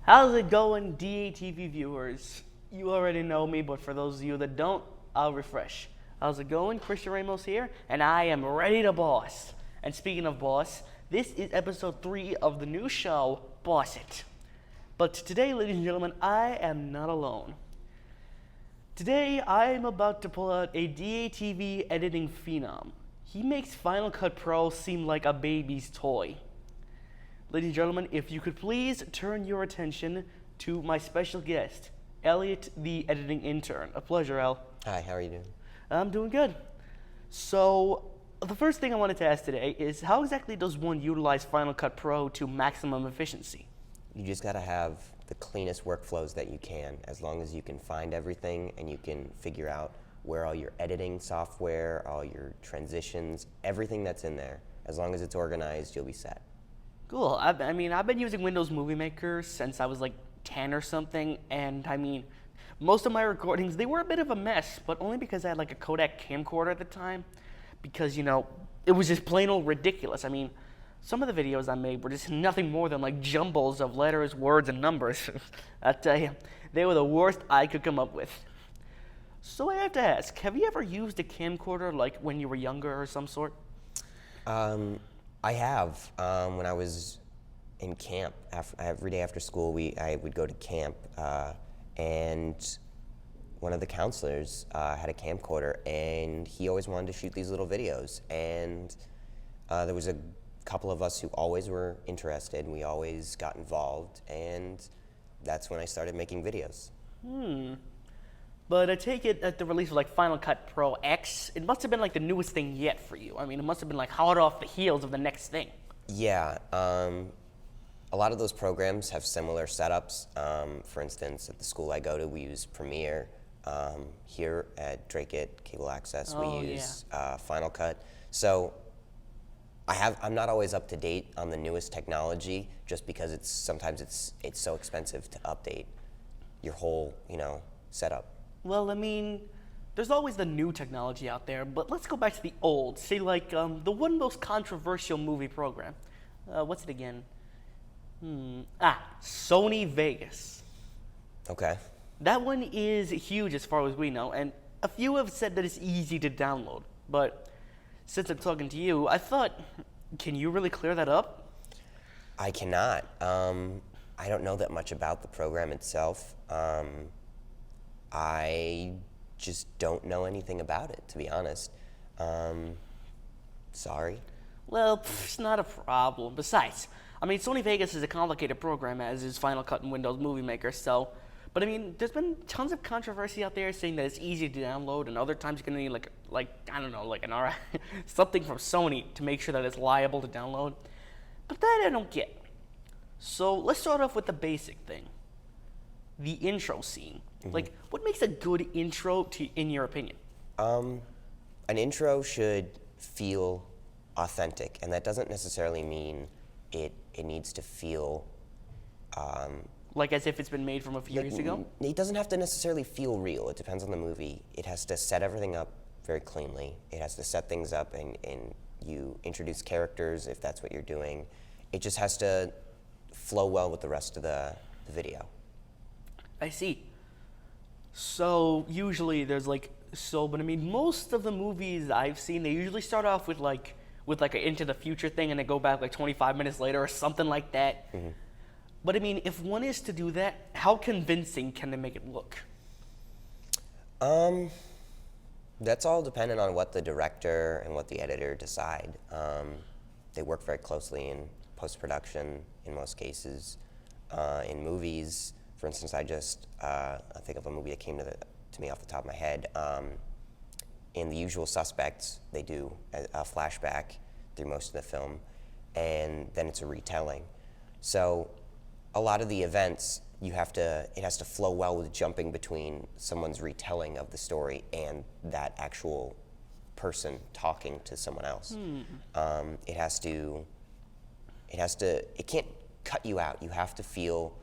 How's it going, DATV viewers? You already know me, but for those of you that don't, I'll refresh. How's it going? Christian Ramos here, and I am ready to boss. And speaking of boss, this is episode 3 of the new show, Boss It. But today, ladies and gentlemen, I am not alone. Today, I am about to pull out a DATV editing phenom. He makes Final Cut Pro seem like a baby's toy. Ladies and gentlemen, if you could please turn your attention to my special guest, Elliot, the editing intern. A pleasure, El. Hi, how are you doing? I'm doing good. So, the first thing I wanted to ask today is how exactly does one utilize Final Cut Pro to maximum efficiency? You just gotta have the cleanest workflows that you can, as long as you can find everything and you can figure out where all your editing software, all your transitions, everything that's in there. As long as it's organized, you'll be set. Cool. I've been using Windows Movie Maker since I was like 10 or something, and most of my recordings, they were a bit of a mess, but only because I had like a Kodak camcorder at the time, because, it was just plain old ridiculous. Some of the videos I made were just nothing more than like jumbles of letters, words, and numbers. I tell you, they were the worst I could come up with. So I have to ask, have you ever used a camcorder like when you were younger or some sort? I have. When I was in camp, every day after school, I would go to camp, and one of the counselors had a camcorder, and he always wanted to shoot these little videos. And there was a couple of us who always were interested, and we always got involved, and that's when I started making videos. But I take it at the release of like Final Cut Pro X, it must have been like the newest thing yet for you. It must have been like hot off the heels of the next thing. Yeah, a lot of those programs have similar setups. For instance, at the school I go to, we use Premiere. Here at Drake Cable Access, we use Final Cut. So I'm not always up to date on the newest technology, just because sometimes it's so expensive to update your whole setup. Well, there's always the new technology out there, but let's go back to the old. Say, like, the one most controversial movie program. What's it again? Sony Vegas. Okay. That one is huge as far as we know, and a few have said that it's easy to download. But since I'm talking to you, I thought, can you really clear that up? I cannot. I don't know that much about the program itself. I just don't know anything about it, to be honest. Sorry. Well, it's not a problem. Besides, Sony Vegas is a complicated program, as is Final Cut and Windows Movie Maker, so... But there's been tons of controversy out there saying that it's easy to download, and other times you're gonna need something from Sony to make sure that it's liable to download. But that I don't get. So let's start off with the basic thing. The intro scene. Mm-hmm. What makes a good intro in your opinion? An intro should feel authentic, and that doesn't necessarily mean it needs to feel like as if it's been made from a few years ago? It doesn't have to necessarily feel real. It depends on the movie. It has to set everything up very cleanly. It has to set things up, and you introduce characters if that's what you're doing. It just has to flow well with the rest of the video. I see. So usually there's but most of the movies I've seen, they usually start off with an Into the Future thing, and they go back 25 minutes later or something like that. Mm-hmm. But if one is to do that, how convincing can they make it look? That's all dependent on what the director and what the editor decide. They work very closely in post-production in most cases. In movies, for instance, I think of a movie that came to me off the top of my head. In The Usual Suspects, they do a flashback through most of the film, and then it's a retelling. So a lot of the events, it has to flow well with jumping between someone's retelling of the story and that actual person talking to someone else. It can't cut you out. You have to feel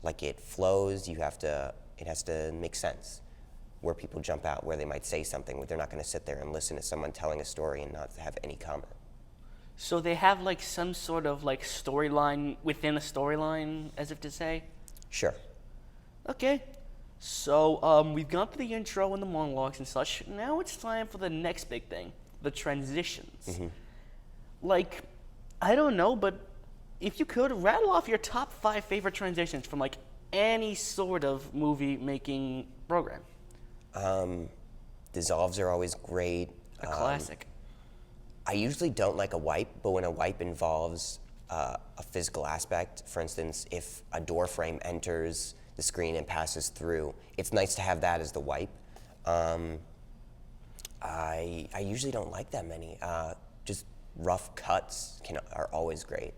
like it flows. It has to make sense where people jump out, where they might say something, where they're not going to sit there and listen to someone telling a story and not have any comment. So they have some sort of storyline within a storyline, as if to say? Sure. Okay. So we've gone through the intro and the monologues and such. Now it's time for the next big thing, the transitions. Like, I don't know, but if you could rattle off your top 5 favorite transitions from like any sort of movie making program. Dissolves are always great. A classic. I usually don't like a wipe, but when a wipe involves a physical aspect, for instance, if a door frame enters the screen and passes through, it's nice to have that as the wipe. I usually don't like that many. Just rough cuts are always great.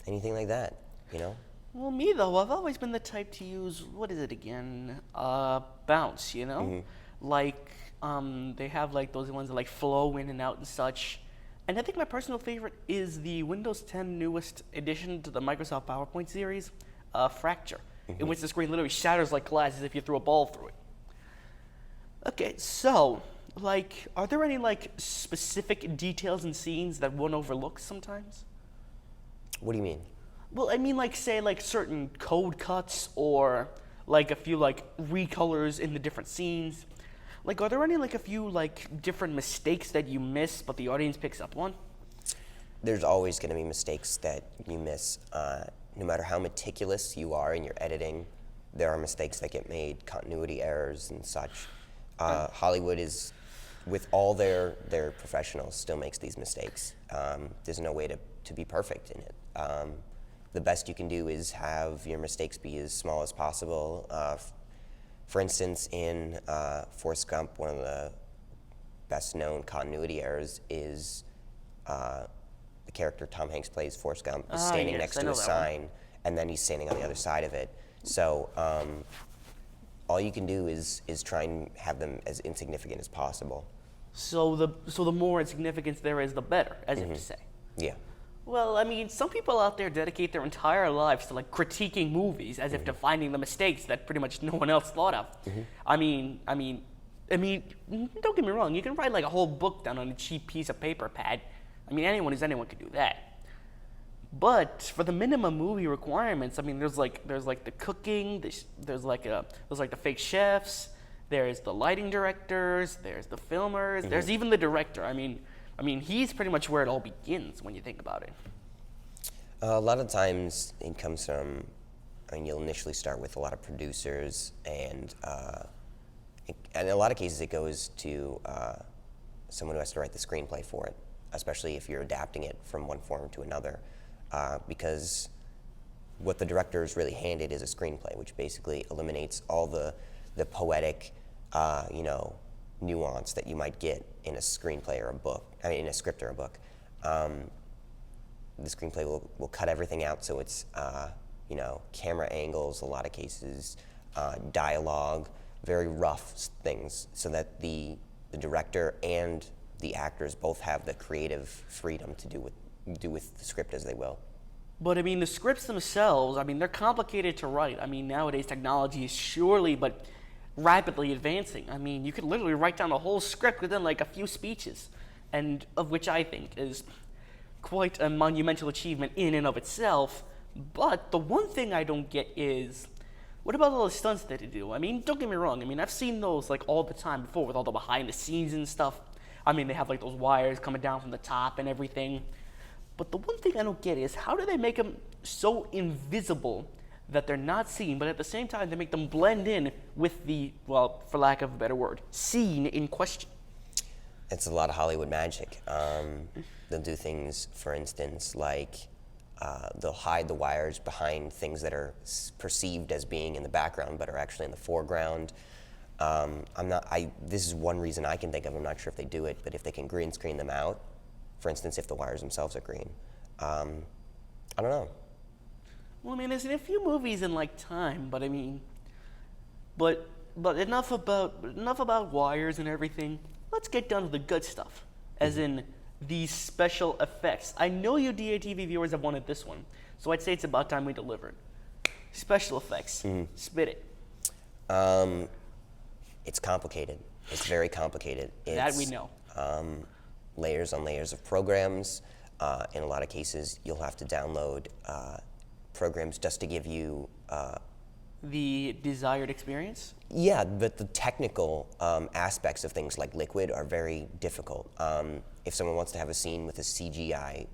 Anything like that, you know? Well, me though, I've always been the type to use, what is it again? Bounce, you know? Like, they have like those ones that like flow in and out and such. And I think my personal favorite is the Windows 10 newest addition to the Microsoft PowerPoint series, Fracture, in which the screen literally shatters like glass as if you threw a ball through it. Okay, so, like, are there any like specific details and scenes that one overlooks sometimes? What do you mean? Well, I mean, like, say, like, certain code cuts or, like, a few, like, recolors in the different scenes. Like, are there any, like, a few, like, different mistakes that you miss but the audience picks up on? There's always going to be mistakes that you miss. No matter how meticulous you are in your editing, there are mistakes that get made, continuity errors and such. Hollywood is, with all their professionals, still makes these mistakes. There's no way to be perfect in it. The best you can do is have your mistakes be as small as possible. For instance, in Forrest Gump, one of the best-known continuity errors is the character Tom Hanks plays, Forrest Gump, is standing next to a sign, and then he's standing on the other side of it. So all you can do is try and have them as insignificant as possible. So the more insignificance there is, the better, as if to say. Yeah. Well, I mean, some people out there dedicate their entire lives to like critiquing movies, as if to finding the mistakes that pretty much no one else thought of. I mean, don't get me wrong. You can write like a whole book down on a cheap piece of paper pad. I mean, anyone can do that. But for the minimum movie requirements, I mean, there's like the cooking, there's like the fake chefs, there's the lighting directors, there's the filmers, there's even the director. I mean, he's pretty much where it all begins when you think about it. A lot of times it comes from, you'll initially start with a lot of producers, and in a lot of cases it goes to someone who has to write the screenplay for it, especially if you're adapting it from one form to another, because what the director is really handed is a screenplay, which basically eliminates all the poetic, nuance that you might get in a screenplay or a book. In a script or a book. The screenplay will cut everything out, so it's camera angles, a lot of cases, dialogue, very rough things, so that the director and the actors both have the creative freedom to do with the script as they will. But I mean, the scripts themselves, they're complicated to write. Nowadays technology is surely but rapidly advancing. You could literally write down a whole script within like a few speeches, and of which I think is quite a monumental achievement in and of itself. But the one thing I don't get is, what about all the stunts that they do? Don't get me wrong. I've seen those like all the time before with all the behind the scenes and stuff. They have like those wires coming down from the top and everything. But the one thing I don't get is, how do they make them so invisible that they're not seen, but at the same time they make them blend in with the, well, for lack of a better word, scene in question? It's a lot of Hollywood magic. They'll do things, for instance, like they'll hide the wires behind things that are perceived as being in the background but are actually in the foreground. This is one reason I can think of. I'm not sure if they do it, but if they can green screen them out, for instance, if the wires themselves are green, I don't know. Well, there's a few movies in like time, but but enough about wires and everything. Let's get down to the good stuff, as in these special effects. I know you DATV viewers have wanted this one, so I'd say it's about time we delivered. Special effects. Spit it. It's complicated. It's very complicated. That we know. Layers on layers of programs. In a lot of cases, you'll have to download programs just to give you The desired experience? yeah, but the technical aspects of things like Liquid are very difficult. If someone wants to have a scene with a CGI,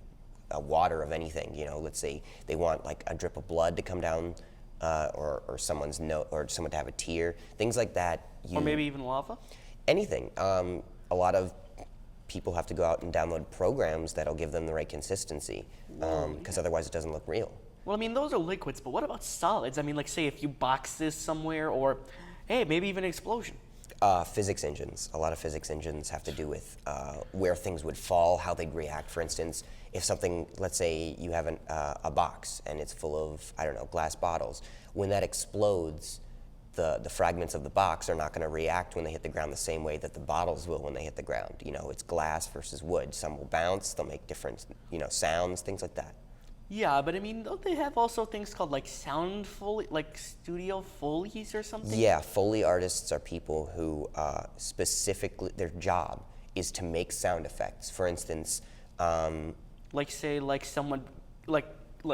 water of anything, let's say they want like a drip of blood to come down, or someone's or someone to have a tear, things like that. Or maybe even lava? Anything. A lot of people have to go out and download programs that'll give them the right consistency, because otherwise it doesn't look real. Well, I mean, those are liquids, but what about solids? I mean, like, say if you box this somewhere, or, hey, maybe even an explosion. Physics engines. A lot of physics engines have to do with where things would fall, how they'd react. For instance, if something, let's say you have a box and it's full of, I don't know, glass bottles. When that explodes, the fragments of the box are not going to react when they hit the ground the same way that the bottles will when they hit the ground. It's glass versus wood. Some will bounce, they'll make different, sounds, things like that. Yeah, but I mean, don't they have also things called like sound Foley, like studio Foleys or something? Yeah, Foley artists are people who specifically, their job is to make sound effects. For instance, Like say like someone, like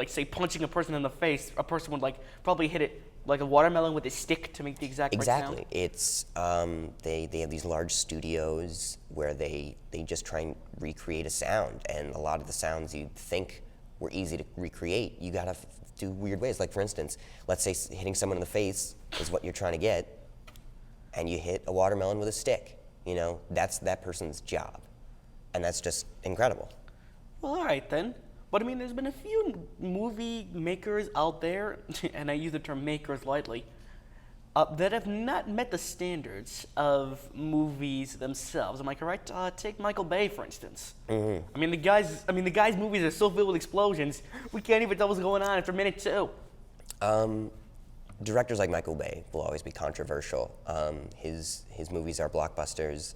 say punching a person in the face, a person would like probably hit it like a watermelon with a stick to make the exact right sound. exactly. It's they have these large studios where they just try and recreate a sound, and a lot of the sounds you'd think were easy to recreate, you gotta do weird ways. Like for instance, let's say hitting someone in the face is what you're trying to get, and you hit a watermelon with a stick. That's that person's job, and that's just incredible. Well, all right then. But I mean, there's been a few movie makers out there, and I use the term makers lightly, that have not met the standards of movies themselves. Am I correct? Take Michael Bay, for instance. Mm-hmm. I mean, the guy's movies are so filled with explosions, we can't even tell what's going on after minute two. Directors like Michael Bay will always be controversial. His movies are blockbusters.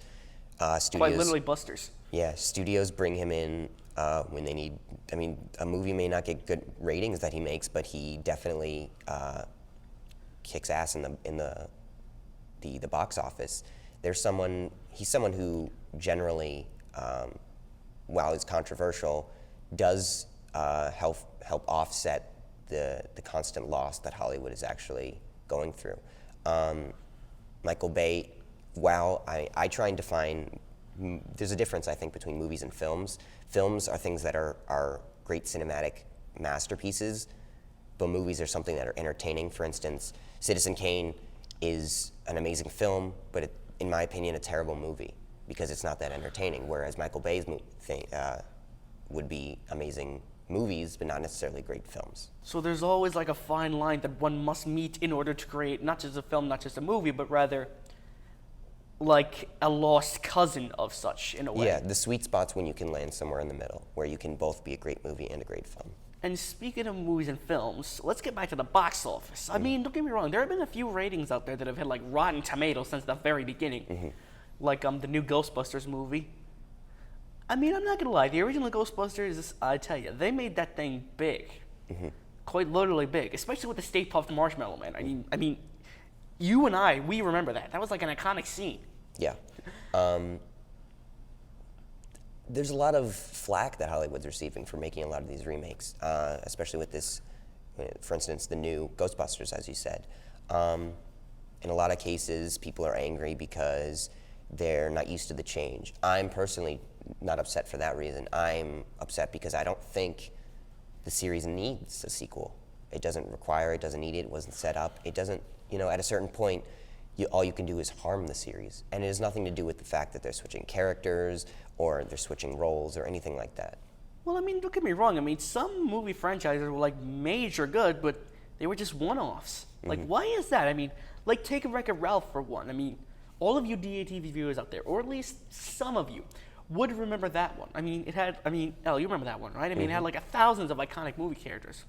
Studios, Quite literally busters. yeah, studios bring him in when they need. I mean, a movie may not get good ratings that he makes, but he definitely kicks ass in the box office. He's someone who generally, while he's controversial, does help offset the constant loss that Hollywood is actually going through. Michael Bay, while I try and define, there's a difference I think between movies and films. Films are things that are great cinematic masterpieces, but movies are something that are entertaining. For instance, Citizen Kane is an amazing film, but in my opinion, a terrible movie because it's not that entertaining. Whereas Michael Bay's would be amazing movies, but not necessarily great films. So there's always like a fine line that one must meet in order to create not just a film, not just a movie, but rather like a lost cousin of such in a way. Yeah, the sweet spot's when you can land somewhere in the middle, where you can both be a great movie and a great film. And speaking of movies and films, let's get back to the box office. I mean, don't get me wrong, there have been a few ratings out there that have hit like Rotten Tomatoes since the very beginning. Like the new Ghostbusters movie. I mean, I'm not gonna lie, the original Ghostbusters, I tell you, they made that thing big. Quite literally big, especially with the Stay Puft Marshmallow Man. I mean, you and I, we remember that. That was like an iconic scene. Yeah. There's a lot of flack that Hollywood's receiving for making a lot of these remakes, especially with this, for instance, the new Ghostbusters, as you said. In a lot of cases, people are angry because they're not used to the change. I'm personally not upset for that reason. I'm upset because I don't think the series needs a sequel. It doesn't require it, doesn't need it, it wasn't set up. It doesn't, at a certain point, all you can do is harm the series. And it has nothing to do with the fact that they're switching characters or they're switching roles or anything like that. Well, I mean, don't get me wrong. I mean, some movie franchises were like major good, but they were just one-offs. Like, why is that? I mean, like take Wreck-It Ralph for one. I mean, all of you DATV viewers out there, or at least some of you, would remember that one. I mean, Elle, you remember that one, right? I mean, it had like thousands of iconic movie characters.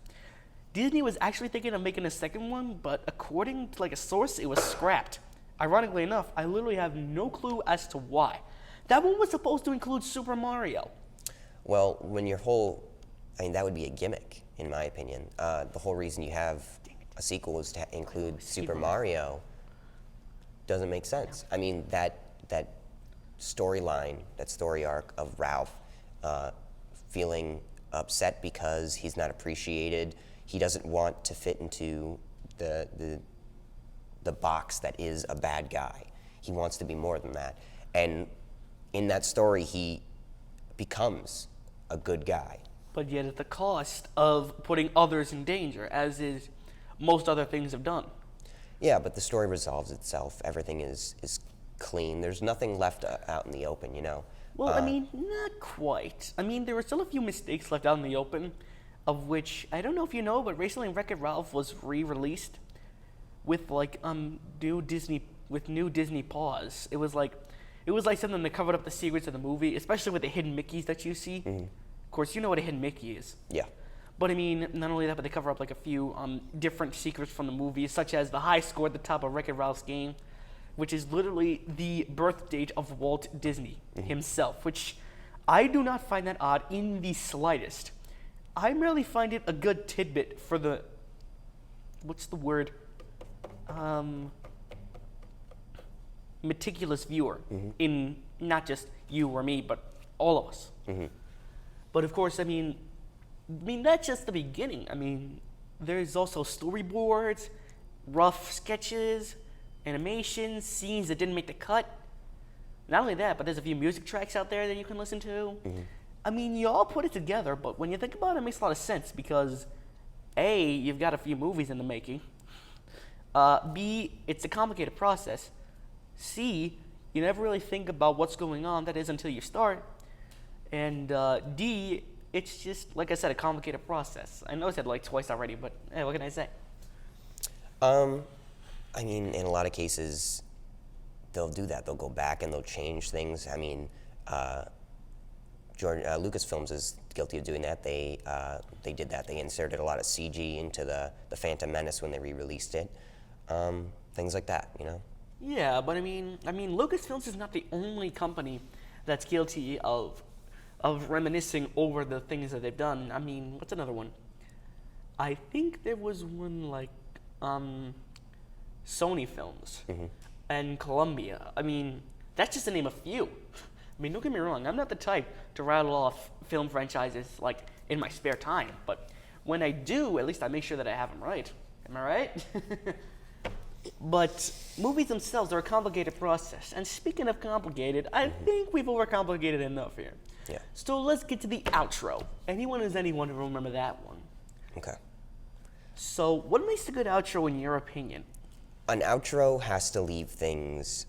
Disney was actually thinking of making a second one, but according to like a source, it was scrapped. Ironically enough, I literally have no clue as to why. That one was supposed to include Super Mario. Well, that would be a gimmick, in my opinion. The whole reason you have a sequel is to include Super Mario. Doesn't make sense. I mean, that storyline, that story arc of Ralph feeling upset because he's not appreciated, He doesn't want to fit into the box that is a bad guy. He wants to be more than that. And in that story, he becomes a good guy. But yet at the cost of putting others in danger, as is most other things have done. Yeah, but the story resolves itself. Everything is clean. There's nothing left out in the open, you know? Well, I mean, not quite. I mean, there were still a few mistakes left out in the open, of which, I don't know if you know, but recently Wreck-It Ralph was re-released with, like, new Disney paws. It was like something that covered up the secrets of the movie, especially with the hidden Mickeys that you see. Of course, you know what a hidden Mickey is. Yeah. But I mean, not only that, but they cover up like a few different secrets from the movie, such as the high score at the top of Wreck-It Ralph's game, which is literally the birth date of Walt Disney himself, which I do not find that odd in the slightest. I merely find it a good tidbit for the, what's the word? Meticulous viewer in not just you or me, but all of us. But of course, I mean, that's just the beginning. I mean, there's also storyboards, rough sketches, animations, scenes that didn't make the cut. Not only that, but there's a few music tracks out there that you can listen to. I mean, you all put it together, but when you think about it, it makes a lot of sense because A, you've got a few movies in the making. B, it's a complicated process. C, you never really think about what's going on, that is, until you start. And D, it's just, like I said, a complicated process. I know I said like twice already, but hey, what can I say? I mean, in a lot of cases, they'll do that. They'll go back and they'll change things. I mean, Lucasfilms is guilty of doing that. They did that. They inserted a lot of CG into the Phantom Menace when they re-released it. Things like that, you know? Yeah, but I mean, Lucasfilms is not the only company that's guilty of reminiscing over the things that they've done. I mean, what's another one? I think there was one like Sony Films and Columbia. I mean, that's just to name a few. I mean, don't get me wrong, I'm not the type to rattle off film franchises like in my spare time, but when I do, at least I make sure that I have them right. Am I right? But movies themselves are a complicated process. And speaking of complicated, I think we've overcomplicated enough here. Yeah. So let's get to the outro. Anyone is anyone to remember that one. Okay. So what makes a good outro in your opinion? An outro has to leave things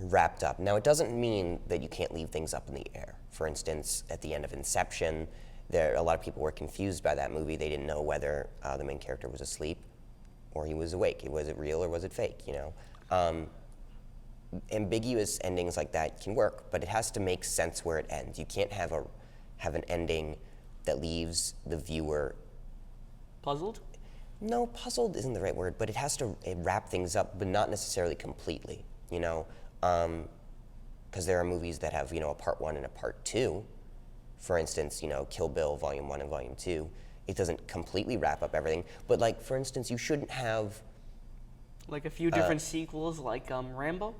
wrapped up. Now, it doesn't mean that you can't leave things up in the air. For instance, at the end of Inception, a lot of people were confused by that movie. They didn't know whether the main character was asleep or he was awake. Was it real or was it fake, you know? Ambiguous endings like that can work, but it has to make sense where it ends. You can't have an ending that leaves the viewer Puzzled? No, puzzled isn't the right word, but it has to wrap things up, but not necessarily completely, you know? Because there are movies that have, you know, a part 1 and a part 2. For instance, you know, Kill Bill Volume 1 and Volume 2. It doesn't completely wrap up everything, but like, for instance, you shouldn't have... Like a few different sequels like Rambo?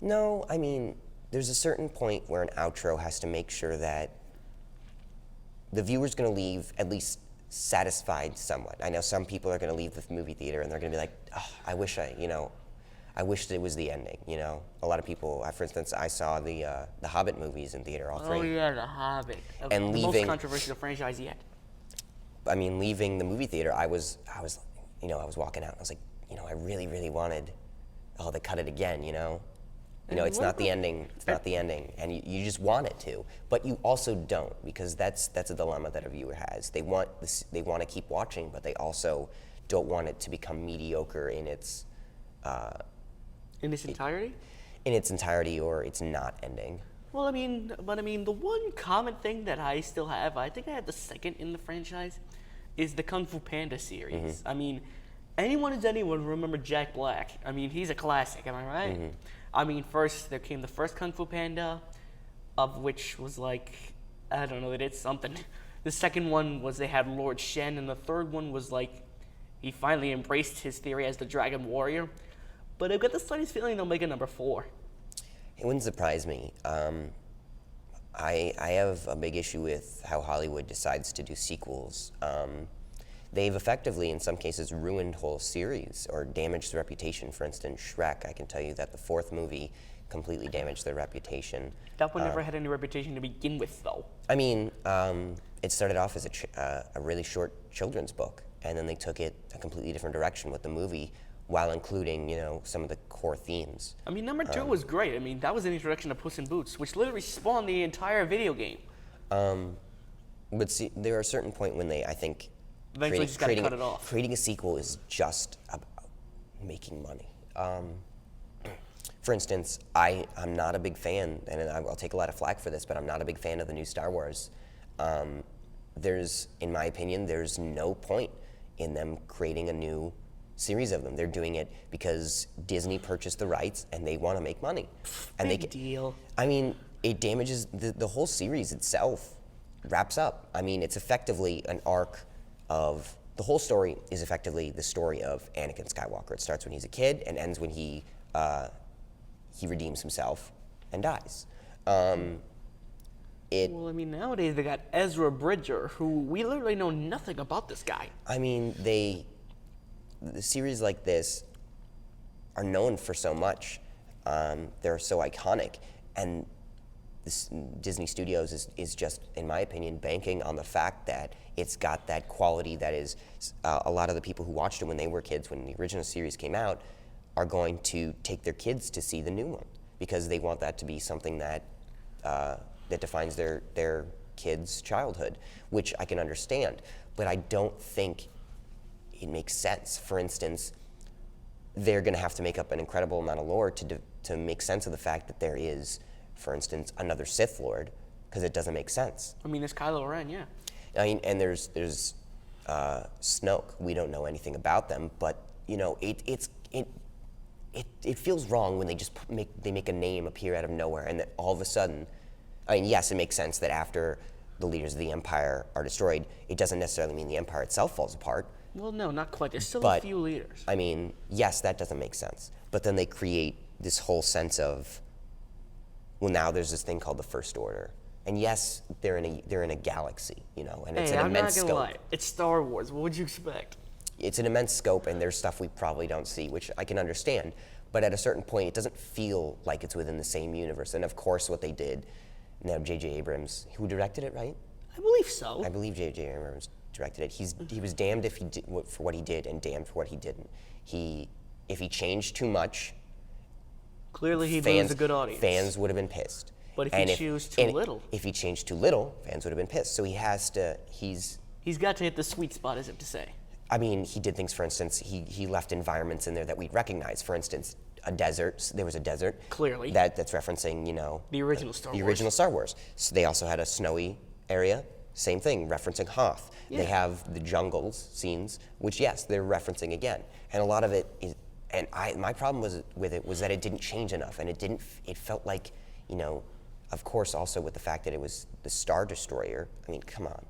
No, I mean, there's a certain point where an outro has to make sure that the viewer's gonna leave at least satisfied somewhat. I know some people are gonna leave the movie theater and they're gonna be like, oh, I wish it was the ending, you know? A lot of people, for instance, I saw the Hobbit movies in theater, all 3. Oh yeah, The Hobbit. And the most leaving- controversial franchise yet. I mean, leaving the movie theater, I was walking out and I was like, you know, I really, really wanted, they cut it again, you know? You know, it's not the ending, and you just want it to, but you also don't, because that's a dilemma that a viewer has. They want to keep watching, but they also don't want it to become mediocre in its entirety? In its entirety, or it's not ending. Well, I mean, the one common thing that I still have, I think I had the second in the franchise, is the Kung Fu Panda series. I mean, anyone remember Jack Black. I mean, he's a classic, am I right? I mean, first, there came the first Kung Fu Panda, of which was like, I don't know, they did something. The second one was they had Lord Shen, and the third one was like, he finally embraced his theory as the Dragon Warrior. But I've got the slightest feeling they'll make a number 4. It wouldn't surprise me. I have a big issue with how Hollywood decides to do sequels. they've effectively, in some cases, ruined whole series or damaged the reputation. For instance, Shrek, I can tell you that the fourth movie completely damaged their reputation. That one never had any reputation to begin with, though. I mean, it started off as a really short children's book, and then they took it a completely different direction with the movie, while including, some of the core themes. I mean, number 2 was great. I mean, that was an introduction to Puss in Boots, which literally spawned the entire video game. But see, there are a certain point when I think, Eventually just gotta cut it off. creating a sequel is just about making money. For instance, I'm not a big fan, and I'll take a lot of flack for this, but I'm not a big fan of the new Star Wars. In my opinion, there's no point in them creating a new series of them. They're doing it because Disney purchased the rights and they want to make money. And Big deal. I mean, it damages the whole series itself. Wraps up. I mean, it's effectively an arc of the whole story is effectively the story of Anakin Skywalker. It starts when he's a kid and ends when he redeems himself and dies. Well, I mean, nowadays they got Ezra Bridger, who we literally know nothing about this guy. I mean, the series like this are known for so much. They're so iconic, and Disney Studios is just, in my opinion, banking on the fact that it's got that quality that is a lot of the people who watched it when they were kids, when the original series came out, are going to take their kids to see the new one because they want that to be something that that defines their kids' childhood, which I can understand. But I don't think it makes sense. For instance, they're going to have to make up an incredible amount of lore to make sense of the fact that there is, for instance, another Sith Lord, because it doesn't make sense. I mean, it's Kylo Ren, yeah. I mean, and there's Snoke. We don't know anything about them, but it feels wrong when they just make a name appear out of nowhere, and that all of a sudden, I mean, yes, it makes sense that after the leaders of the Empire are destroyed, it doesn't necessarily mean the Empire itself falls apart. Well, no, not quite. There's still But, a few leaders. I mean, yes, that doesn't make sense. But then they create this whole sense of, well, now there's this thing called the First Order. And yes, they're in a galaxy, and it's an immense I'm not gonna scope. lie. It's Star Wars. What would you expect? It's an immense scope, and there's stuff we probably don't see, which I can understand. But at a certain point, it doesn't feel like it's within the same universe. And of course, what they did, now J.J. Abrams, who directed it, right? I believe so. I believe J.J. Abrams directed it. He was damned if he did for what he did, and damned for what he didn't. If he changed too much, Clearly, he loses a good audience. Fans would have been pissed. But if he chooses too little, if he changed too little, fans would have been pissed. So he has to. he's got to hit the sweet spot, as if to say. I mean, he did things. For instance, he left environments in there that we'd recognize. For instance, a desert. There was a desert. Clearly. That's referencing, the original Star Wars. The original Star Wars. So they also had a snowy area. Same thing, referencing Hoth. Yeah. They have the jungles scenes, which yes, they're referencing again. And a lot of it is. And my problem with it was that it didn't change enough, and it felt like, of course, also with the fact that it was the Star Destroyer. I mean, come on,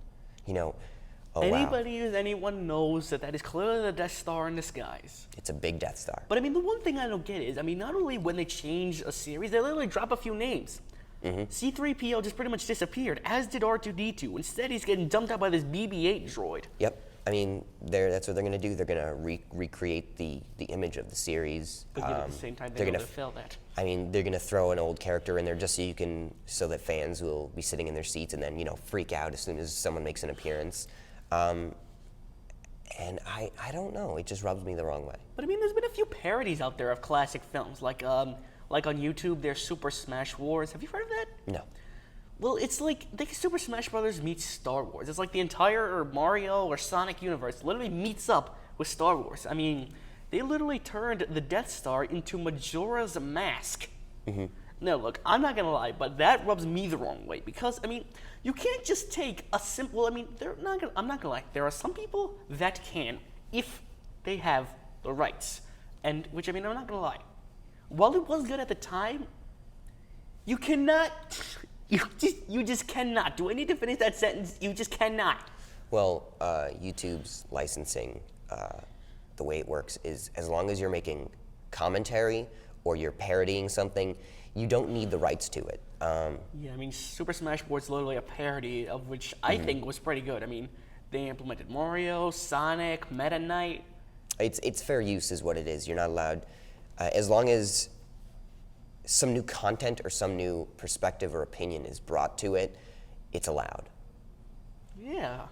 oh Anybody wow. who's anyone knows that is clearly the Death Star in disguise. It's a big Death Star. But I mean, the one thing I don't get is, not only when they change a series, they literally drop a few names. Mm-hmm. C-3PO just pretty much disappeared, as did R2-D2. Instead, he's getting dumped out by this BB-8 droid. Yep. I mean, that's what they're going to do. They're going to recreate the image of the series. But at the same time, they're going to fail that. I mean, they're going to throw an old character in there just so that fans will be sitting in their seats and then, freak out as soon as someone makes an appearance. And I don't know. It just rubs me the wrong way. But I mean, there's been a few parodies out there of classic films, like on YouTube, there's Super Smash Wars. Have you heard of that? No. Well, it's like Super Smash Brothers meets Star Wars. It's like the entire Mario or Sonic universe literally meets up with Star Wars. I mean, they literally turned the Death Star into Majora's Mask. Mm-hmm. Now, look, I'm not gonna lie, but that rubs me the wrong way because you can't just take a simple. I'm not gonna lie. There are some people that can, if they have the rights, and which I'm not gonna lie. While it was good at the time, you cannot. You just cannot. Do I need to finish that sentence? You just cannot. Well, YouTube's licensing, the way it works is as long as you're making commentary or you're parodying something, you don't need the rights to it. Yeah, Super Smash Bros. Literally a parody of which I think was pretty good. They implemented Mario, Sonic, Meta Knight. It's fair use is what it is. You're not allowed, as long as some new content or some new perspective or opinion is brought to it, it's allowed. Yeah,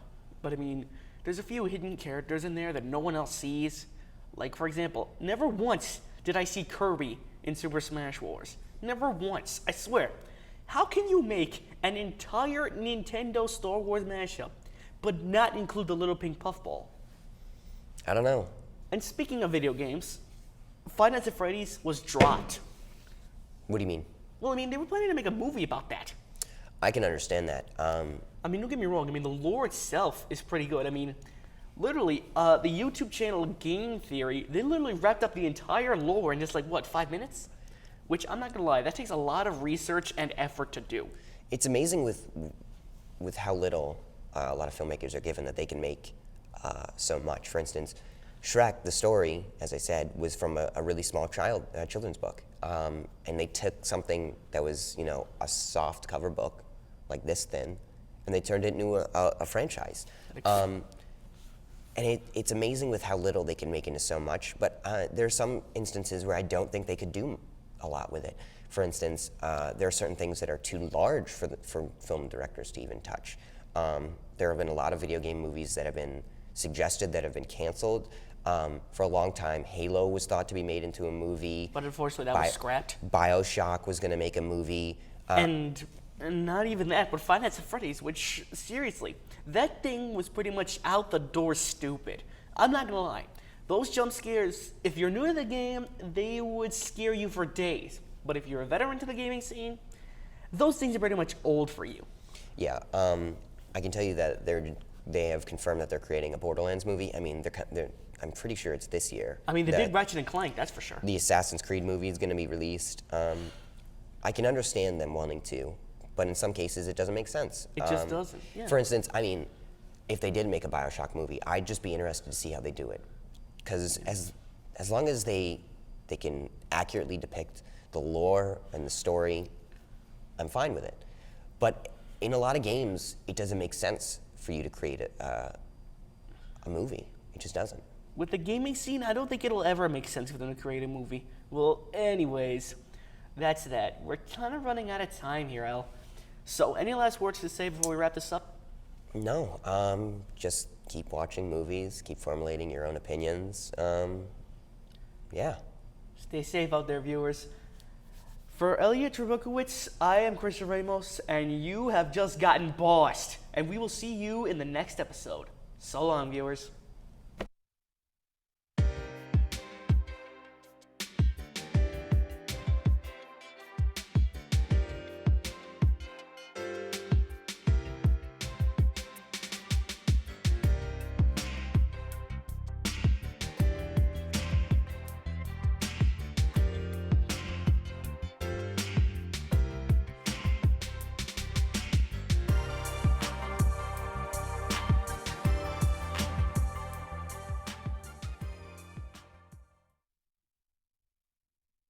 but I mean, there's a few hidden characters in there that no one else sees. Like, for example, never once did I see Kirby in Super Smash Wars. Never once, I swear. How can you make an entire Nintendo Star Wars mashup, but not include the little pink puffball? I don't know. And speaking of video games, Five Nights at Freddy's was dropped. What do you mean? Well, I mean, they were planning to make a movie about that. I can understand that. I mean, don't get me wrong. I mean, the lore itself is pretty good. I mean, literally, the YouTube channel Game Theory, they literally wrapped up the entire lore in just like, what, 5 minutes? Which, I'm not gonna lie, that takes a lot of research and effort to do. It's amazing with how little a lot of filmmakers are given that they can make so much. For instance, Shrek, the story, as I said, was from a really small children's book. And they took something that was, you know, a soft cover book, like this thin, and they turned it into a franchise. And it's amazing with how little they can make into so much, but there are some instances where I don't think they could do a lot with it. For instance, there are certain things that are too large for film directors to even touch. There have been a lot of video game movies that have been suggested that have been canceled. For a long time, Halo was thought to be made into a movie. But unfortunately, that was scrapped. BioShock was going to make a movie. And not even that, but Five Nights at Freddy's, which, seriously, that thing was pretty much out the door stupid. I'm not gonna lie. Those jump scares, if you're new to the game, they would scare you for days. But if you're a veteran to the gaming scene, those things are pretty much old for you. Yeah, I can tell you that they have confirmed that they're creating a Borderlands movie. I mean, I'm pretty sure it's this year. I mean, they did Ratchet and Clank, that's for sure. The Assassin's Creed movie is going to be released. I can understand them wanting to, but in some cases it doesn't make sense. It just doesn't, yeah. For instance, I mean, if they did make a BioShock movie, I'd just be interested to see how they do it. Because as long as they can accurately depict the lore and the story, I'm fine with it. But in a lot of games, it doesn't make sense for you to create a movie. It just doesn't. With the gaming scene, I don't think it'll ever make sense for them to create a movie. Well, anyways, that's that. We're kind of running out of time here, Al. So, any last words to say before we wrap this up? No, just keep watching movies, keep formulating your own opinions. Yeah. Stay safe out there, viewers. For Elliot Trubowitz, I am Christian Ramos, and you have just gotten bossed. And we will see you in the next episode. So long, viewers.